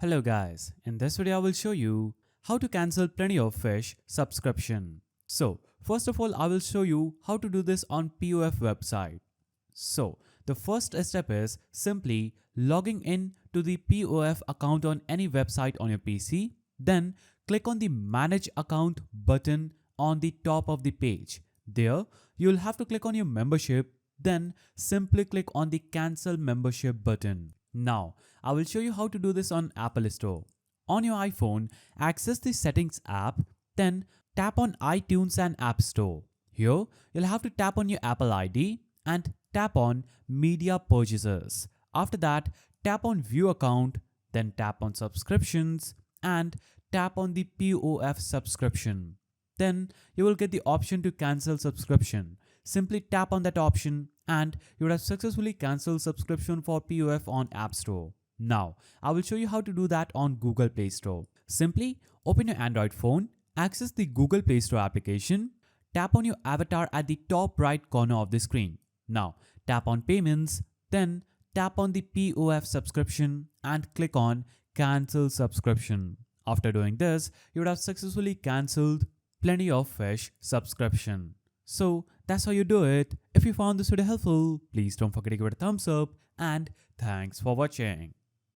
Hello guys, in this video I will show you how to cancel Plenty of Fish subscription. So first of all I will show you how to do this on POF website. So the first step is simply logging in to the POF account on any website on your PC. Then click on the manage account button on the top of the page. There you'll have to click on your membership, then simply click on the cancel membership button. Now, I will show you how to do this on Apple Store. On your iPhone, access the Settings app, then tap on iTunes and App Store. Here, you'll have to tap on your Apple ID and tap on Media Purchases. After that, tap on View Account, then tap on Subscriptions and tap on the POF subscription. Then you will get the option to cancel subscription. Simply tap on that option and you would have successfully cancelled subscription for POF on App Store. Now, I will show you how to do that on Google Play Store. Simply open your Android phone, access the Google Play Store application, tap on your avatar at the top right corner of the screen. Now, tap on Payments, then tap on the POF subscription and click on Cancel Subscription. After doing this, you would have successfully cancelled Plenty of Fish subscription. So that's how you do it. If you found this video helpful, please don't forget to give it a thumbs up and thanks for watching.